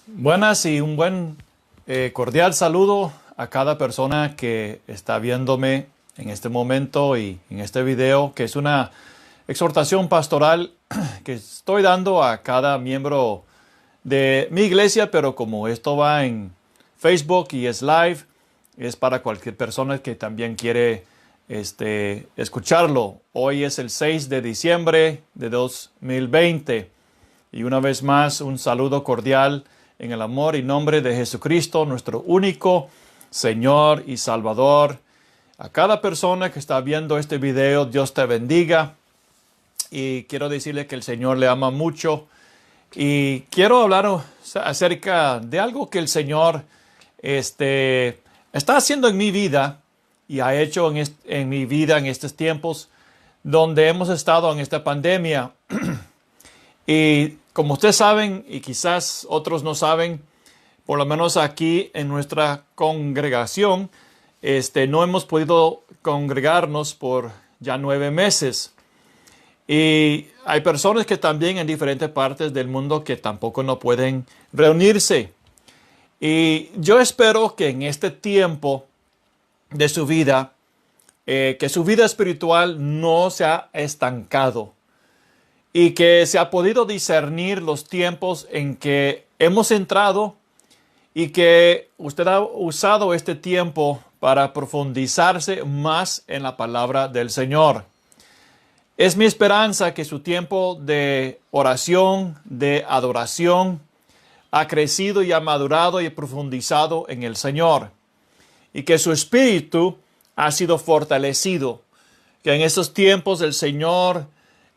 Buenas y un buen cordial saludo a cada persona que está viéndome en este momento y en este video, que es una exhortación pastoral que estoy dando a cada miembro de mi iglesia, pero como esto va en Facebook y es live, es para cualquier persona que también quiere escucharlo. Hoy es el 6 de diciembre de 2020 y una vez más un saludo cordial en el amor y nombre de Jesucristo, nuestro único Señor y Salvador. A cada persona que está viendo este video, Dios te bendiga. Y quiero decirle que el Señor le ama mucho. Y quiero hablar acerca de algo que el Señor está haciendo en mi vida y ha hecho en mi vida en estos tiempos donde hemos estado en esta pandemia. Y como ustedes saben, y quizás otros no saben, por lo menos aquí en nuestra congregación, no hemos podido congregarnos por ya 9 meses. Y hay personas que también en diferentes partes del mundo que tampoco no pueden reunirse. Y yo espero que en este tiempo de su vida, que su vida espiritual no se ha estancado. Y que se ha podido discernir los tiempos en que hemos entrado y que usted ha usado este tiempo para profundizarse más en la palabra del Señor. Es mi esperanza que su tiempo de oración, de adoración, ha crecido y ha madurado y profundizado en el Señor. Y que su espíritu ha sido fortalecido. Que en esos tiempos el Señor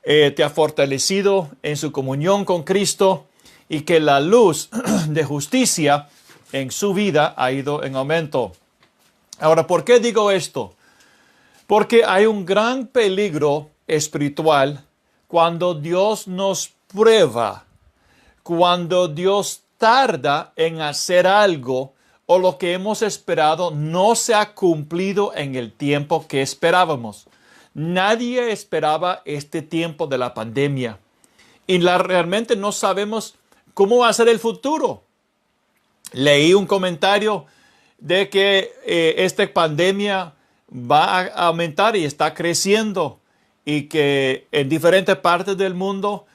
te ha fortalecido en su comunión con Cristo y que la luz de justicia en su vida ha ido en aumento. Ahora, ¿por qué digo esto? Porque hay un gran peligro espiritual cuando Dios nos prueba, cuando Dios tarda en hacer algo o lo que hemos esperado no se ha cumplido en el tiempo que esperábamos. Nadie esperaba este tiempo de la pandemia y realmente no sabemos cómo va a ser el futuro. Leí un comentario de que esta pandemia va a aumentar y está creciendo y que en diferentes partes del mundo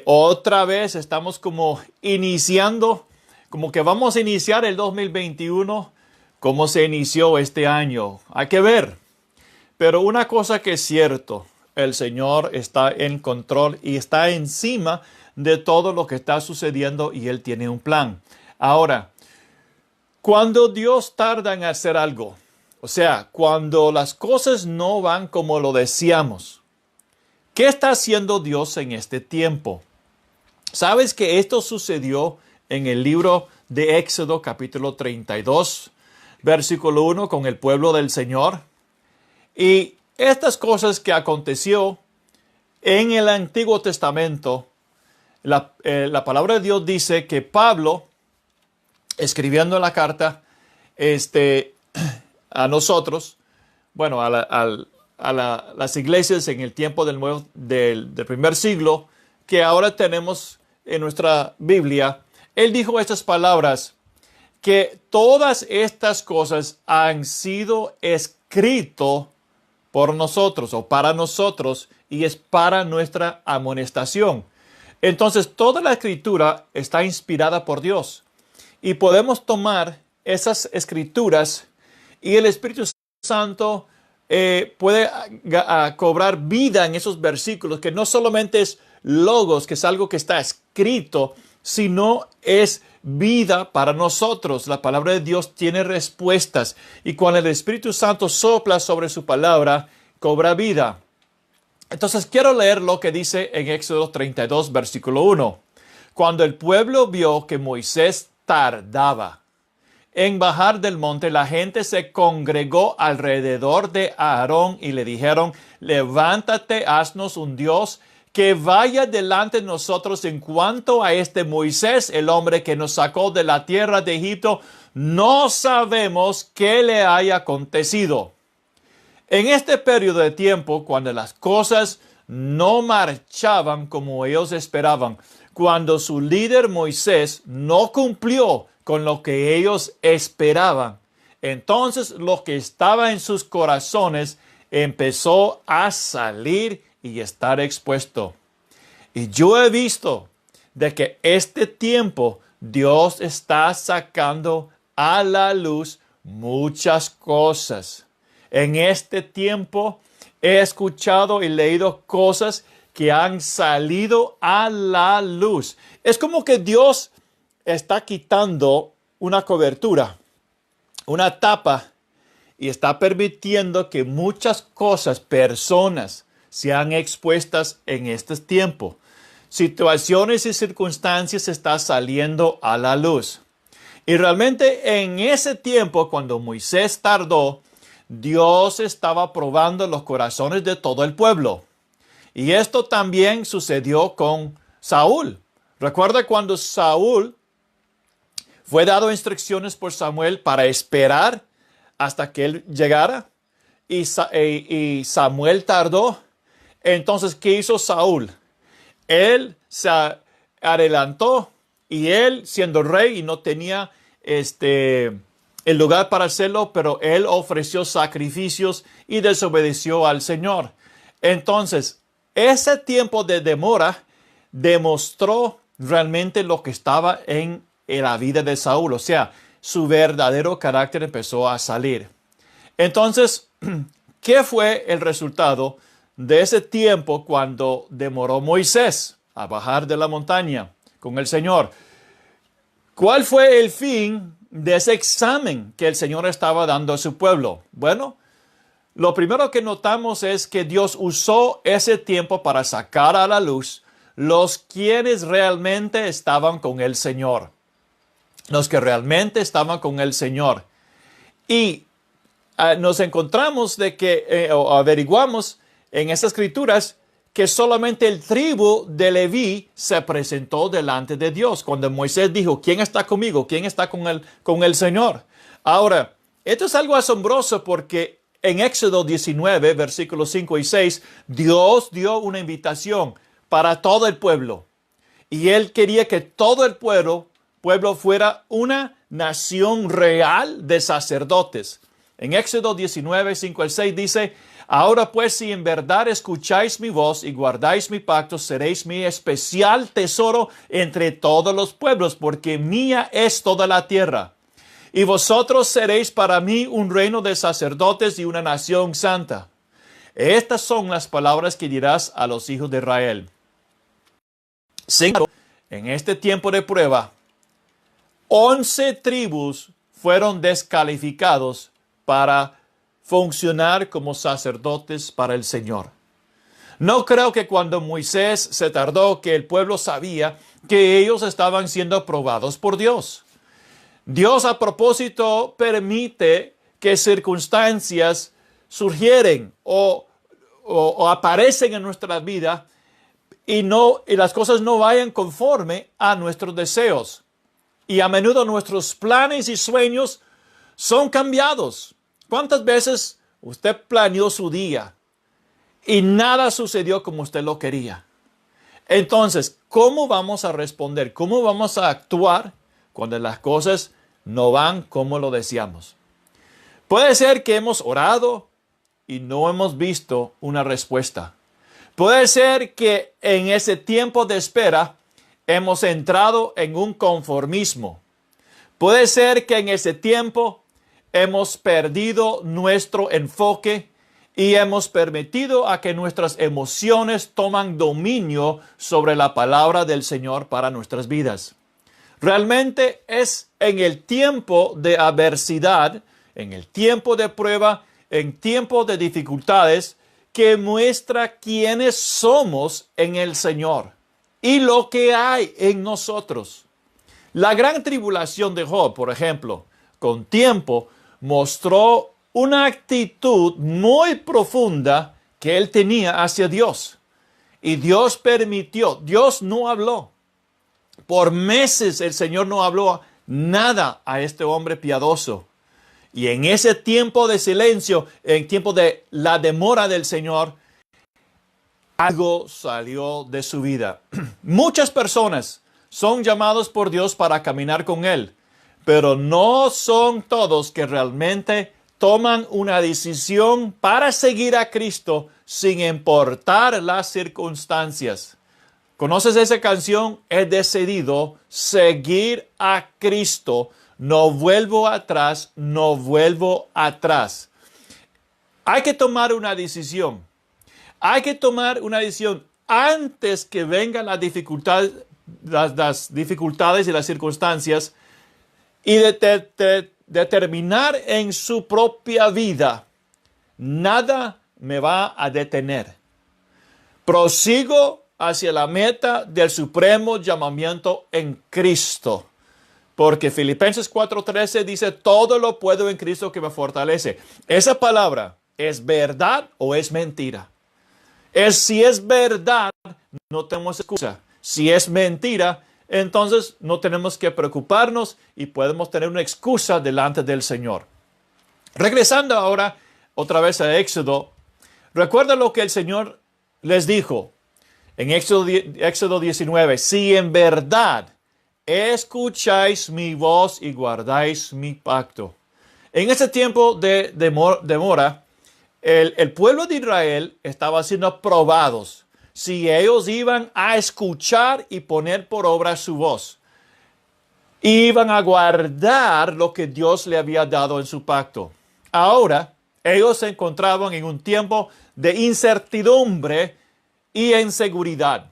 otra vez estamos como iniciando, como que vamos a iniciar el 2021 como se inició este año. Hay que ver. Pero una cosa que es cierto, el Señor está en control y está encima de todo lo que está sucediendo y Él tiene un plan. Ahora, cuando Dios tarda en hacer algo, o sea, cuando las cosas no van como lo deseamos, ¿qué está haciendo Dios en este tiempo? ¿Sabes que esto sucedió en el libro de Éxodo capítulo 32, versículo 1 con el pueblo del Señor? Y estas cosas que aconteció en el Antiguo Testamento, la palabra de Dios dice que Pablo, escribiendo la carta a nosotros, bueno, las iglesias en el tiempo del primer siglo, que ahora tenemos en nuestra Biblia, él dijo estas palabras, que todas estas cosas han sido escritas por nosotros o para nosotros y es para nuestra amonestación. Entonces, toda la escritura está inspirada por Dios y podemos tomar esas escrituras y el Espíritu Santo puede cobrar vida en esos versículos, que no solamente es logos, que es algo que está escrito, sino es vida para nosotros. La palabra de Dios tiene respuestas y cuando el Espíritu Santo sopla sobre su palabra, cobra vida. Entonces quiero leer lo que dice en Éxodo 32, versículo 1. Cuando el pueblo vio que Moisés tardaba en bajar del monte, la gente se congregó alrededor de Aarón y le dijeron, levántate, haznos un Dios que vaya delante de nosotros. En cuanto a este Moisés, el hombre que nos sacó de la tierra de Egipto, no sabemos qué le haya acontecido. En este periodo de tiempo, cuando las cosas no marchaban como ellos esperaban, cuando su líder Moisés no cumplió con lo que ellos esperaban, entonces lo que estaba en sus corazones empezó a salir y estar expuesto. Y yo he visto de que este tiempo Dios está sacando a la luz muchas cosas. En este tiempo he escuchado y leído cosas que han salido a la luz. Es como que Dios está quitando una cobertura, una tapa, y está permitiendo que muchas cosas, personas, sean expuestas en este tiempo. Situaciones y circunstancias están saliendo a la luz. Y realmente en ese tiempo, cuando Moisés tardó, Dios estaba probando los corazones de todo el pueblo. Y esto también sucedió con Saúl. Recuerda cuando Saúl fue dado instrucciones por Samuel para esperar hasta que él llegara, y Samuel tardó. Entonces, ¿qué hizo Saúl? Él se adelantó, y él, siendo rey y no tenía el lugar para hacerlo, pero él ofreció sacrificios y desobedeció al Señor. Entonces, ese tiempo de demora demostró realmente lo que estaba en la vida de Saúl. O sea, su verdadero carácter empezó a salir. Entonces, ¿qué fue el resultado de ese tiempo cuando demoró Moisés a bajar de la montaña con el Señor? ¿Cuál fue el fin de ese examen que el Señor estaba dando a su pueblo? Bueno, lo primero que notamos es que Dios usó ese tiempo para sacar a la luz los quienes realmente estaban con el Señor. Los que realmente estaban con el Señor. Y nos encontramos de que, o averiguamos en esas escrituras, que solamente el tribu de Leví se presentó delante de Dios. Cuando Moisés dijo, ¿quién está conmigo? ¿Quién está con el Señor? Ahora, esto es algo asombroso porque en Éxodo 19, versículos 5 y 6, Dios dio una invitación para todo el pueblo. Y Él quería que todo el pueblo fuera una nación real de sacerdotes. En Éxodo 19, 5 al 6 dice, ahora pues, si en verdad escucháis mi voz y guardáis mi pacto, seréis mi especial tesoro entre todos los pueblos, porque mía es toda la tierra. Y vosotros seréis para mí un reino de sacerdotes y una nación santa. Estas son las palabras que dirás a los hijos de Israel. Sin embargo, en este tiempo de prueba, 11 tribus fueron descalificados para funcionar como sacerdotes para el Señor. No creo que cuando Moisés se tardó, que el pueblo sabía que ellos estaban siendo probados por Dios. Dios a propósito permite que circunstancias surgieren o aparecen en nuestra vida y las cosas no vayan conforme a nuestros deseos. Y a menudo nuestros planes y sueños son cambiados. ¿Cuántas veces usted planeó su día y nada sucedió como usted lo quería? Entonces, ¿cómo vamos a responder? ¿Cómo vamos a actuar cuando las cosas no van como lo deseamos? Puede ser que hemos orado y no hemos visto una respuesta. Puede ser que en ese tiempo de espera hemos entrado en un conformismo. Puede ser que en ese tiempo hemos perdido nuestro enfoque y hemos permitido a que nuestras emociones toman dominio sobre la palabra del Señor para nuestras vidas. Realmente es en el tiempo de adversidad, en el tiempo de prueba, en tiempo de dificultades, que muestra quiénes somos en el Señor y lo que hay en nosotros. La gran tribulación de Job, por ejemplo, con tiempo mostró una actitud muy profunda que él tenía hacia Dios. Y Dios permitió, Dios no habló. Por meses el Señor no habló nada a este hombre piadoso. Y en ese tiempo de silencio, en tiempo de la demora del Señor, algo salió de su vida. Muchas personas son llamados por Dios para caminar con Él, pero no son todos que realmente toman una decisión para seguir a Cristo sin importar las circunstancias. ¿Conoces esa canción? He decidido seguir a Cristo. No vuelvo atrás, no vuelvo atrás. Hay que tomar una decisión. Hay que tomar una decisión antes que vengan las dificultades y las circunstancias y determinar en su propia vida. Nada me va a detener. Prosigo hacia la meta del supremo llamamiento en Cristo. Porque Filipenses 4:13 dice, todo lo puedo en Cristo que me fortalece. Esa palabra, ¿es verdad o es mentira? Si es verdad, no tenemos excusa. Si es mentira, entonces no tenemos que preocuparnos y podemos tener una excusa delante del Señor. Regresando ahora otra vez a Éxodo, recuerda lo que el Señor les dijo en Éxodo 19. Si en verdad escucháis mi voz y guardáis mi pacto. En ese tiempo de demora, el pueblo de Israel estaba siendo probados si ellos iban a escuchar y poner por obra su voz. Iban a guardar lo que Dios le había dado en su pacto. Ahora, ellos se encontraban en un tiempo de incertidumbre y inseguridad.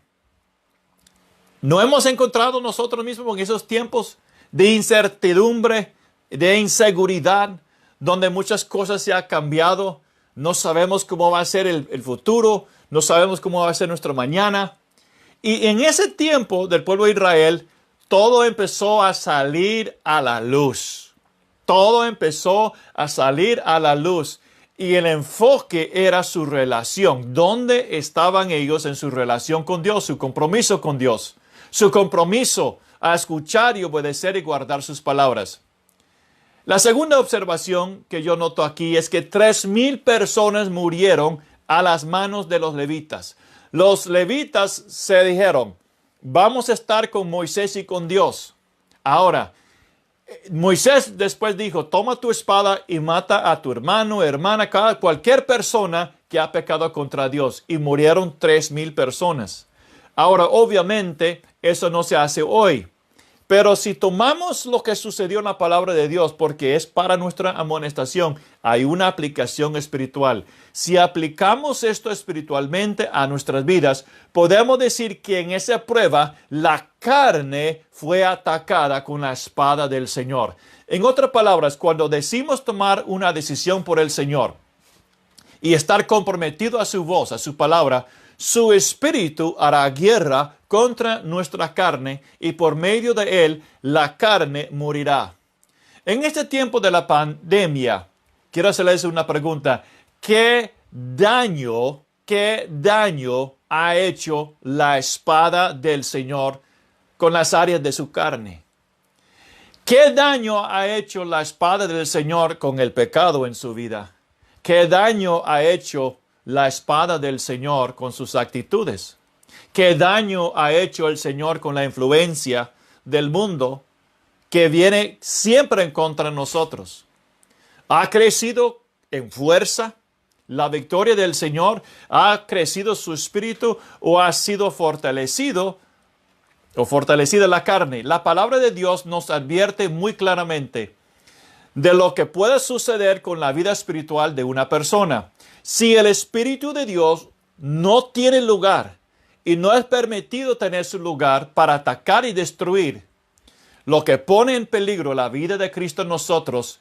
¿No hemos encontrado nosotros mismos en esos tiempos de incertidumbre, de inseguridad, donde muchas cosas se han cambiado? No sabemos cómo va a ser el futuro, no sabemos cómo va a ser nuestro mañana. Y en ese tiempo del pueblo de Israel, todo empezó a salir a la luz. Todo empezó a salir a la luz. Y el enfoque era su relación. ¿Dónde estaban ellos en su relación con Dios? Su compromiso con Dios. Su compromiso a escuchar y obedecer y guardar sus palabras. La segunda observación que yo noto aquí es que 3,000 personas murieron a las manos de los levitas. Los levitas se dijeron, vamos a estar con Moisés y con Dios. Ahora, Moisés después dijo, toma tu espada y mata a tu hermano, hermana, cualquier persona que ha pecado contra Dios. Y murieron 3,000 personas. Ahora, obviamente, eso no se hace hoy. Pero si tomamos lo que sucedió en la palabra de Dios, porque es para nuestra amonestación, hay una aplicación espiritual. Si aplicamos esto espiritualmente a nuestras vidas, podemos decir que en esa prueba la carne fue atacada con la espada del Señor. En otras palabras, cuando decimos tomar una decisión por el Señor y estar comprometido a su voz, a su palabra, su espíritu hará guerra contra nuestra carne y por medio de él la carne morirá. En este tiempo de la pandemia, quiero hacerles una pregunta. ¿Qué daño ha hecho la espada del Señor con las áreas de su carne? ¿Qué daño ha hecho la espada del Señor con el pecado en su vida? ¿Qué daño ha hecho la espada del Señor con sus actitudes? ¿Qué daño ha hecho el Señor con la influencia del mundo que viene siempre en contra de nosotros? ¿Ha crecido en fuerza la victoria del Señor? ¿Ha crecido su espíritu o ha sido fortalecido o fortalecida la carne? La palabra de Dios nos advierte muy claramente de lo que puede suceder con la vida espiritual de una persona. Si el Espíritu de Dios no tiene lugar y no es permitido tener su lugar para atacar y destruir lo que pone en peligro la vida de Cristo en nosotros,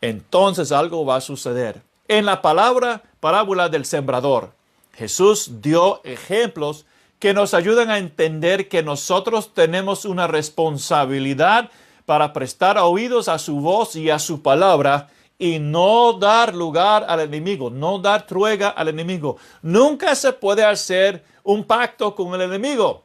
entonces algo va a suceder. En la parábola del sembrador, Jesús dio ejemplos que nos ayudan a entender que nosotros tenemos una responsabilidad para prestar oídos a su voz y a su palabra y no dar lugar al enemigo, no dar truega al enemigo. Nunca se puede hacer un pacto con el enemigo.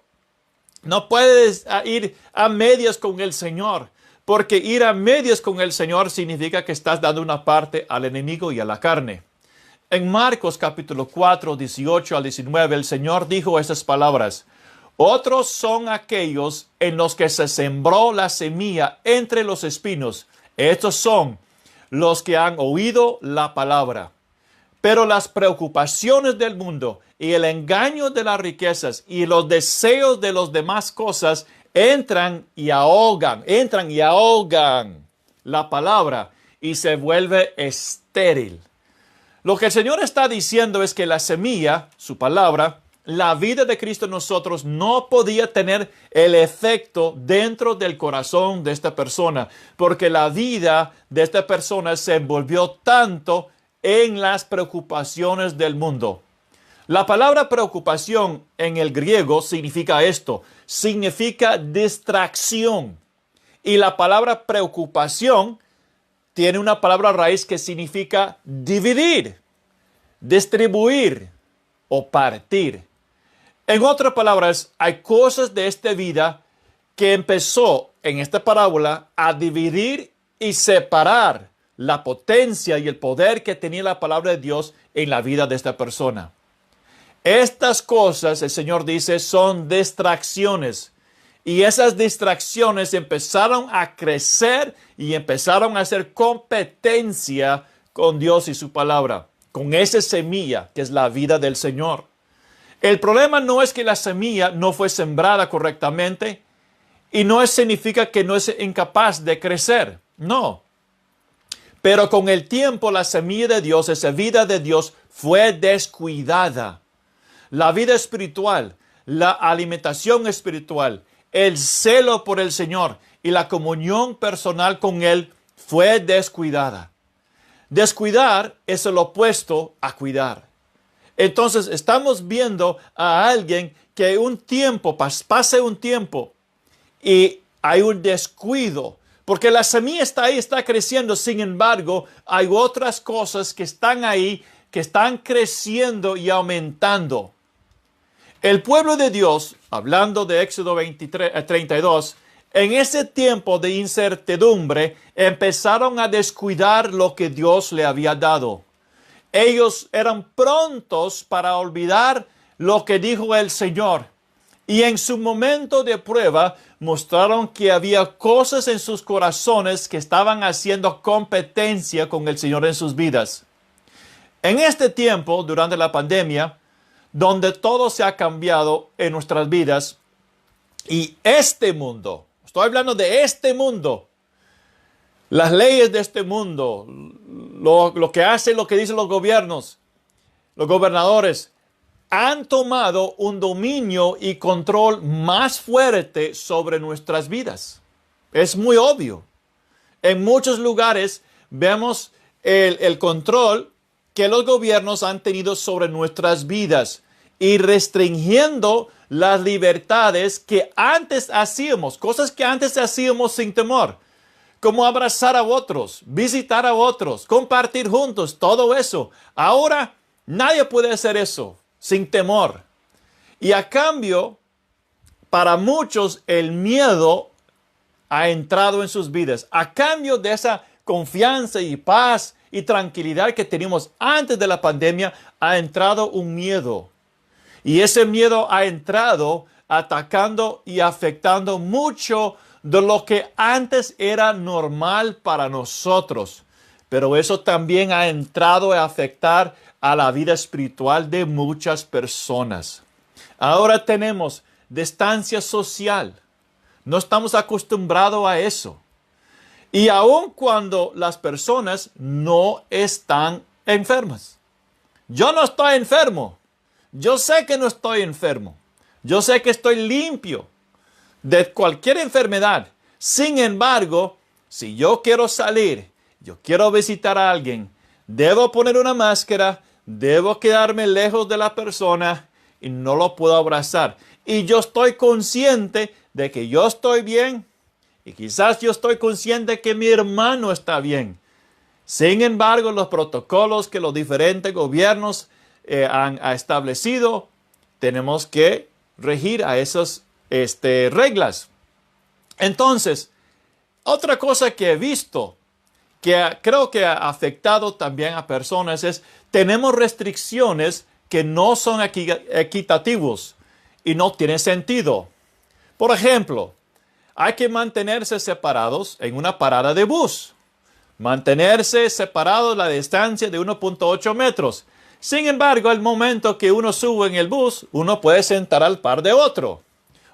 No puedes ir a medias con el Señor, porque ir a medias con el Señor significa que estás dando una parte al enemigo y a la carne. En Marcos capítulo 4, 18 al 19, el Señor dijo estas palabras: otros son aquellos en los que se sembró la semilla entre los espinos. Estos son los que han oído la palabra. Pero las preocupaciones del mundo y el engaño de las riquezas y los deseos de las demás cosas entran y ahogan la palabra y se vuelve estéril. Lo que el Señor está diciendo es que la semilla, su palabra, la vida de Cristo en nosotros no podía tener el efecto dentro del corazón de esta persona, porque la vida de esta persona se envolvió tanto en las preocupaciones del mundo. La palabra preocupación en el griego significa esto, significa distracción. Y la palabra preocupación tiene una palabra raíz que significa dividir, distribuir o partir. En otras palabras, hay cosas de esta vida que empezó en esta parábola a dividir y separar la potencia y el poder que tenía la palabra de Dios en la vida de esta persona. Estas cosas, el Señor dice, son distracciones. Y esas distracciones empezaron a crecer y empezaron a hacer competencia con Dios y su palabra, con esa semilla que es la vida del Señor. El problema no es que la semilla no fue sembrada correctamente y no significa que no es incapaz de crecer. No. Pero con el tiempo la semilla de Dios, esa vida de Dios, fue descuidada. La vida espiritual, la alimentación espiritual, el celo por el Señor y la comunión personal con Él fue descuidada. Descuidar es el opuesto a cuidar. Entonces estamos viendo a alguien que pase un tiempo y hay un descuido. Porque la semilla está ahí, está creciendo. Sin embargo, hay otras cosas que están ahí, que están creciendo y aumentando. El pueblo de Dios, hablando de Éxodo 32, en ese tiempo de incertidumbre, empezaron a descuidar lo que Dios le había dado. Ellos eran prontos para olvidar lo que dijo el Señor. Y en su momento de prueba mostraron que había cosas en sus corazones que estaban haciendo competencia con el Señor en sus vidas. En este tiempo, durante la pandemia, donde todo se ha cambiado en nuestras vidas, y este mundo, estoy hablando de este mundo, las leyes de este mundo, lo que hacen, lo que dicen los gobiernos, los gobernadores, han tomado un dominio y control más fuerte sobre nuestras vidas. Es muy obvio. En muchos lugares vemos el control que los gobiernos han tenido sobre nuestras vidas y restringiendo las libertades que antes hacíamos, cosas que antes hacíamos sin temor, como abrazar a otros, visitar a otros, compartir juntos, todo eso. Ahora nadie puede hacer eso sin temor. Y a cambio, para muchos el miedo ha entrado en sus vidas. A cambio de esa confianza y paz y tranquilidad que teníamos antes de la pandemia, ha entrado un miedo. Y ese miedo ha entrado atacando y afectando mucho de lo que antes era normal para nosotros. Pero eso también ha entrado a afectar a la vida espiritual de muchas personas. Ahora tenemos distancia social. No estamos acostumbrados a eso. Y aun cuando las personas no están enfermas. Yo no estoy enfermo. Yo sé que no estoy enfermo. Yo sé que estoy limpio de cualquier enfermedad. Sin embargo, si yo quiero salir, yo quiero visitar a alguien, debo poner una máscara, debo quedarme lejos de la persona y no lo puedo abrazar. Y yo estoy consciente de que yo estoy bien y quizás yo estoy consciente que mi hermano está bien. Sin embargo, los protocolos que los diferentes gobiernos han establecido, tenemos que regir a esas reglas. Entonces, otra cosa que he visto creo que ha afectado también a personas es, tenemos restricciones que no son equitativos y no tienen sentido. Por ejemplo, hay que mantenerse separados en una parada de bus. Mantenerse separados la distancia de 1.8 metros. Sin embargo, al momento que uno sube en el bus, uno puede sentar al par de otro.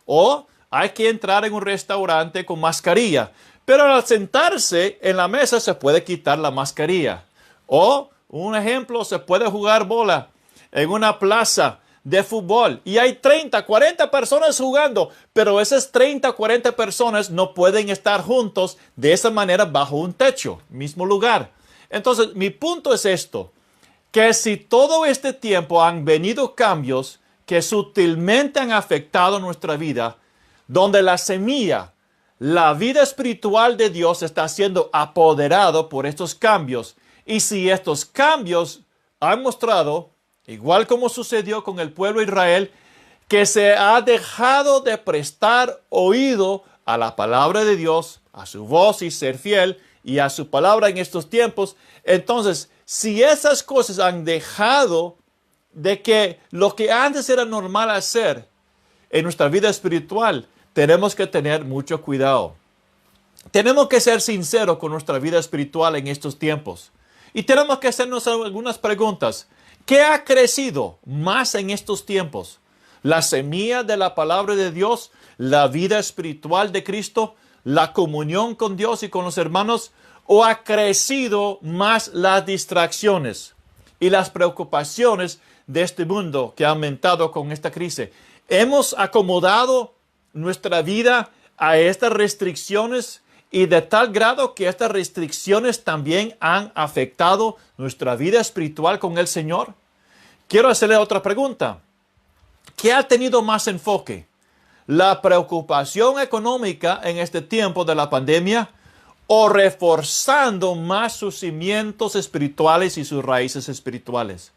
O hay que entrar en un restaurante con mascarilla. Pero al sentarse en la mesa se puede quitar la mascarilla. O, un ejemplo, se puede jugar bola en una plaza de fútbol y hay 30, 40 personas jugando, pero esas 30, 40 personas no pueden estar juntos de esa manera bajo un techo, mismo lugar. Entonces, mi punto es esto, que si todo este tiempo han venido cambios que sutilmente han afectado nuestra vida, donde la semilla, la vida espiritual de Dios está siendo apoderado por estos cambios, y si estos cambios han mostrado, igual como sucedió con el pueblo de Israel, que se ha dejado de prestar oído a la palabra de Dios, a su voz y ser fiel y a su palabra en estos tiempos. Entonces, si esas cosas han dejado de que lo que antes era normal hacer en nuestra vida espiritual, tenemos que tener mucho cuidado. Tenemos que ser sinceros con nuestra vida espiritual en estos tiempos. Y tenemos que hacernos algunas preguntas. ¿Qué ha crecido más en estos tiempos? ¿La semilla de la palabra de Dios, la vida espiritual de Cristo, la comunión con Dios y con los hermanos? ¿O ha crecido más las distracciones y las preocupaciones de este mundo que ha aumentado con esta crisis? ¿Hemos acomodado nuestra vida a estas restricciones y de tal grado que estas restricciones también han afectado nuestra vida espiritual con el Señor? Quiero hacerle otra pregunta. ¿Qué ha tenido más enfoque? ¿La preocupación económica en este tiempo de la pandemia o reforzando más sus cimientos espirituales y sus raíces espirituales?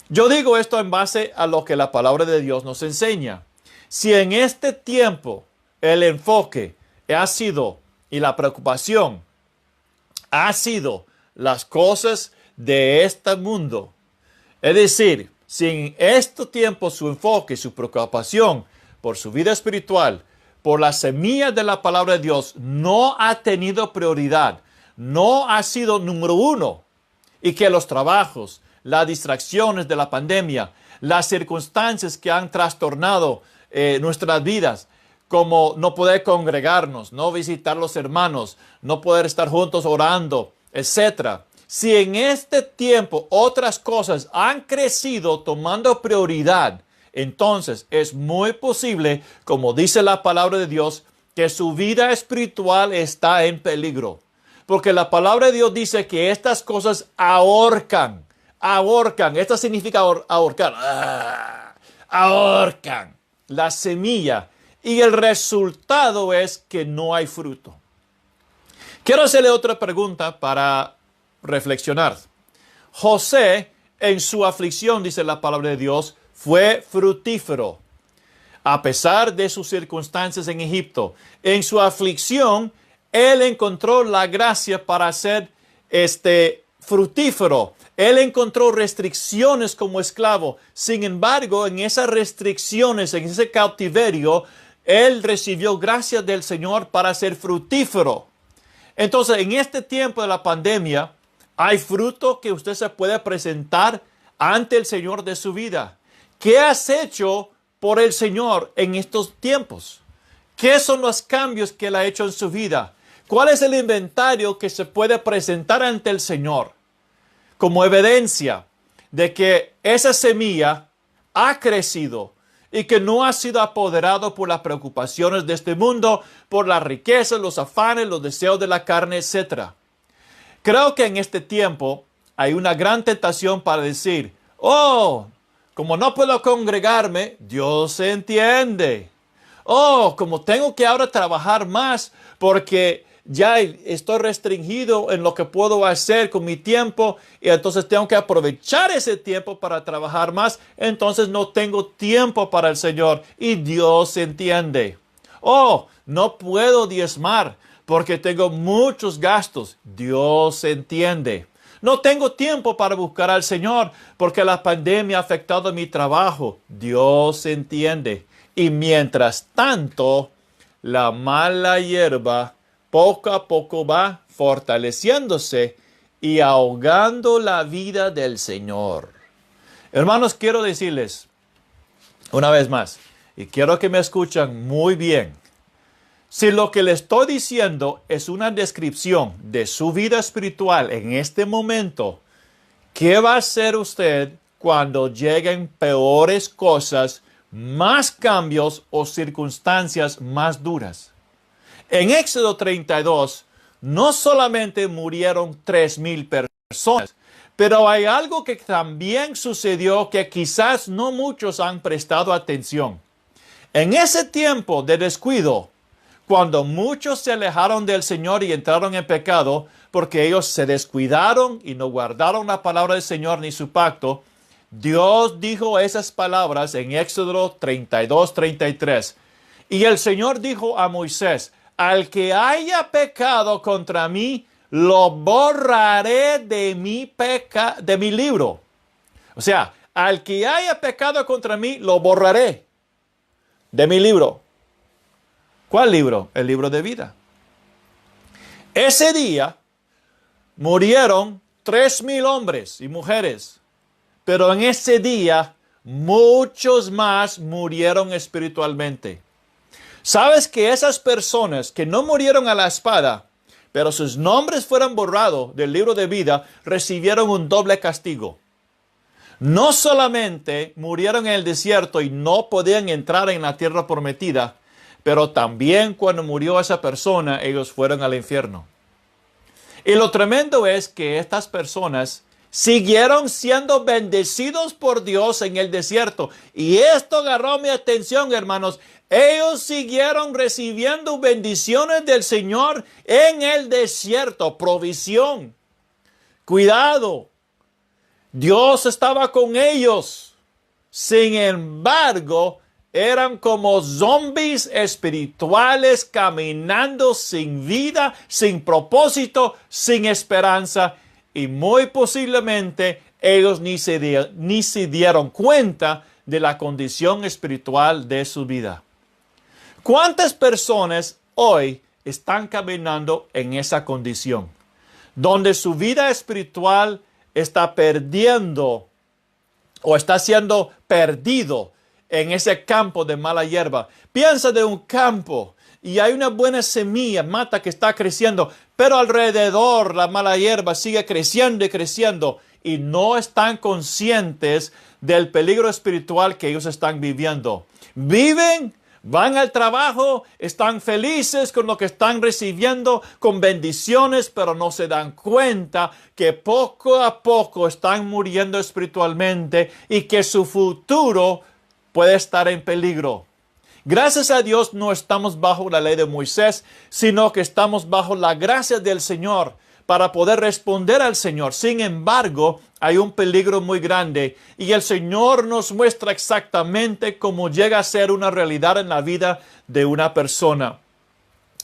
Yo digo esto en base a lo que la palabra de Dios nos enseña. Si en este tiempo el enfoque ha sido y la preocupación ha sido las cosas de este mundo, es decir, si en este tiempo su enfoque, su preocupación por su vida espiritual, por la semilla de la palabra de Dios, no ha tenido prioridad, no ha sido número uno, y que los trabajos, las distracciones de la pandemia, las circunstancias que han trastornado nuestras vidas, como no poder congregarnos, no visitar a los hermanos, no poder estar juntos orando, etc. Si en este tiempo otras cosas han crecido tomando prioridad, entonces es muy posible, como dice la palabra de Dios, que su vida espiritual está en peligro. Porque la palabra de Dios dice que estas cosas ahorcan. Esto significa ahorcar. Ahorcan la semilla. Y el resultado es que no hay fruto. Quiero hacerle otra pregunta para reflexionar. José, en su aflicción, dice la palabra de Dios, fue fructífero. A pesar de sus circunstancias en Egipto, en su aflicción, él encontró la gracia para ser fructífero. Él encontró restricciones como esclavo. Sin embargo, en esas restricciones, en ese cautiverio, él recibió gracia del Señor para ser fructífero. Entonces, en este tiempo de la pandemia, hay fruto que usted se puede presentar ante el Señor de su vida. ¿Qué has hecho por el Señor en estos tiempos? ¿Qué son los cambios que Él ha hecho en su vida? ¿Cuál es el inventario que se puede presentar ante el Señor como evidencia de que esa semilla ha crecido y que no ha sido apoderado por las preocupaciones de este mundo, por las riquezas, los afanes, los deseos de la carne, etc.? Creo que en este tiempo hay una gran tentación para decir, como no puedo congregarme, Dios se entiende. Como tengo que ahora trabajar más porque ya estoy restringido en lo que puedo hacer con mi tiempo y entonces tengo que aprovechar ese tiempo para trabajar más. Entonces no tengo tiempo para el Señor y Dios se entiende. No puedo diezmar porque tengo muchos gastos. Dios entiende. No tengo tiempo para buscar al Señor porque la pandemia ha afectado mi trabajo. Dios entiende. Y mientras tanto, la mala hierba poco a poco va fortaleciéndose y ahogando la vida del Señor. Hermanos, quiero decirles una vez más, y quiero que me escuchen muy bien. Si lo que le estoy diciendo es una descripción de su vida espiritual en este momento, ¿qué va a hacer usted cuando lleguen peores cosas, más cambios o circunstancias más duras? En Éxodo 32, no solamente murieron 3,000 personas, pero hay algo que también sucedió que quizás no muchos han prestado atención. En ese tiempo de descuido, cuando muchos se alejaron del Señor y entraron en pecado, porque ellos se descuidaron y no guardaron la palabra del Señor ni su pacto, Dios dijo esas palabras en Éxodo 32, 33. Y el Señor dijo a Moisés, al que haya pecado contra mí, lo borraré de mi libro. O sea, al que haya pecado contra mí, lo borraré de mi libro. ¿Cuál libro? El libro de vida. Ese día murieron 3,000 hombres y mujeres, pero en ese día muchos más murieron espiritualmente. ¿Sabes que esas personas que no murieron a la espada, pero sus nombres fueron borrados del libro de vida, recibieron un doble castigo? No solamente murieron en el desierto y no podían entrar en la tierra prometida, pero también cuando murió esa persona, ellos fueron al infierno. Y lo tremendo es que estas personas siguieron siendo bendecidos por Dios en el desierto. Y esto agarró mi atención, hermanos. Ellos siguieron recibiendo bendiciones del Señor en el desierto, provisión, cuidado. Dios estaba con ellos. Sin embargo, eran como zombies espirituales caminando sin vida, sin propósito, sin esperanza. Y muy posiblemente ellos ni se dieron cuenta de la condición espiritual de su vida. ¿Cuántas personas hoy están caminando en esa condición? Donde su vida espiritual está perdiendo o está siendo perdido en ese campo de mala hierba. Piensa de un campo y hay una buena semilla, mata que está creciendo, pero alrededor la mala hierba sigue creciendo y creciendo y no están conscientes del peligro espiritual que ellos están viviendo. Viven, van al trabajo, están felices con lo que están recibiendo, con bendiciones, pero no se dan cuenta que poco a poco están muriendo espiritualmente y que su futuro puede estar en peligro. Gracias a Dios no estamos bajo la ley de Moisés, sino que estamos bajo la gracia del Señor para poder responder al Señor. Sin embargo, hay un peligro muy grande y el Señor nos muestra exactamente cómo llega a ser una realidad en la vida de una persona.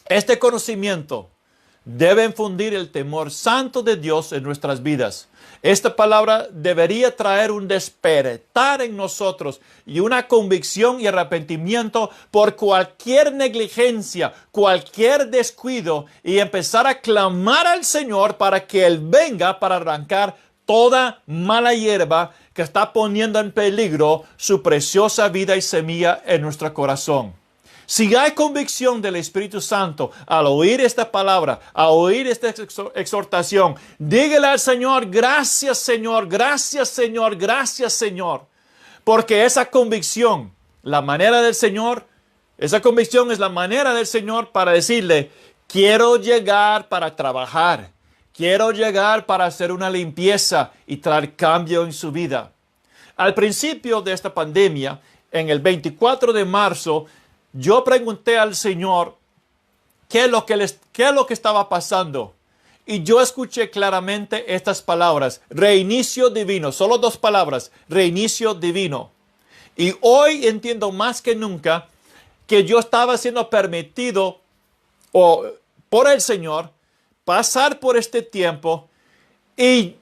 Este conocimiento debe infundir el temor santo de Dios en nuestras vidas. Esta palabra debería traer un despertar en nosotros y una convicción y arrepentimiento por cualquier negligencia, cualquier descuido y empezar a clamar al Señor para que Él venga para arrancar toda mala hierba que está poniendo en peligro su preciosa vida y semilla en nuestro corazón. Si hay convicción del Espíritu Santo al oír esta palabra, al oír esta exhortación, dígale al Señor, gracias Señor, gracias Señor, gracias Señor. Porque esa convicción, la manera del Señor, esa convicción es la manera del Señor para decirle, quiero llegar para trabajar, quiero llegar para hacer una limpieza y traer cambio en su vida. Al principio de esta pandemia, en el 24 de marzo, yo pregunté al Señor qué es lo que estaba pasando. Y yo escuché claramente estas palabras, reinicio divino, solo 2 palabras, reinicio divino. Y hoy entiendo más que nunca que yo estaba siendo permitido por el Señor, pasar por este tiempo, y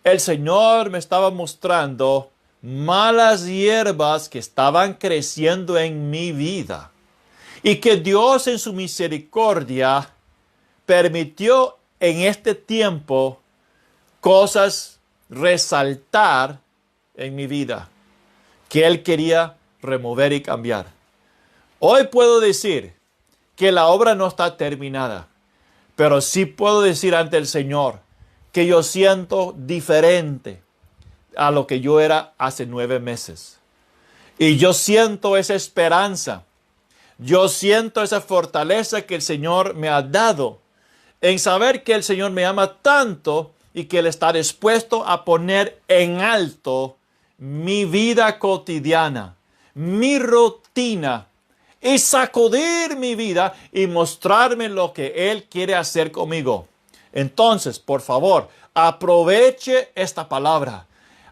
el Señor me estaba mostrando malas hierbas que estaban creciendo en mi vida. Y que Dios en su misericordia permitió en este tiempo cosas resaltar en mi vida que Él quería remover y cambiar. Hoy puedo decir que la obra no está terminada, pero sí puedo decir ante el Señor que yo siento diferente a lo que yo era hace 9 meses. Y yo siento esa esperanza. Yo siento esa fortaleza que el Señor me ha dado en saber que el Señor me ama tanto y que Él está dispuesto a poner en alto mi vida cotidiana, mi rutina, y sacudir mi vida y mostrarme lo que Él quiere hacer conmigo. Entonces, por favor, aproveche esta palabra.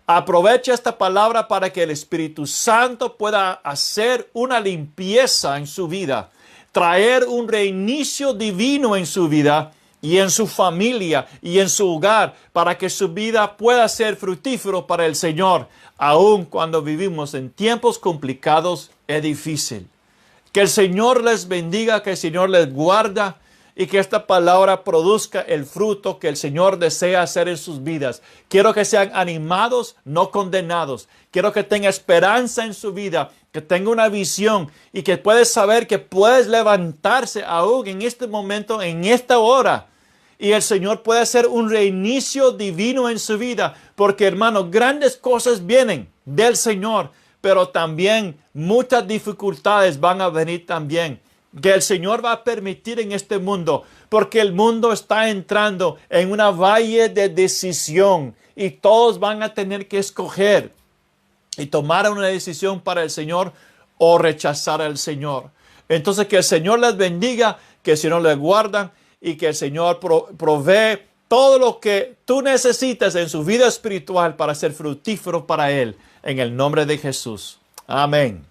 Aproveche esta palabra para que el Espíritu Santo pueda hacer una limpieza en su vida, traer un reinicio divino en su vida y en su familia y en su hogar, para que su vida pueda ser fructífero para el Señor, aun cuando vivimos en tiempos complicados y difíciles. Que el Señor les bendiga, que el Señor les guarda y que esta palabra produzca el fruto que el Señor desea hacer en sus vidas. Quiero que sean animados, no condenados. Quiero que tenga esperanza en su vida, que tenga una visión y que puedas saber que puedes levantarse aún en este momento, en esta hora. Y el Señor puede hacer un reinicio divino en su vida. Porque, hermanos, grandes cosas vienen del Señor, pero también muchas dificultades van a venir también, que el Señor va a permitir en este mundo, porque el mundo está entrando en una valle de decisión y todos van a tener que escoger y tomar una decisión para el Señor o rechazar al Señor. Entonces, que el Señor les bendiga, que el Señor les guarda y que el Señor provee todo lo que tú necesitas en su vida espiritual para ser fructífero para Él. En el nombre de Jesús. Amén.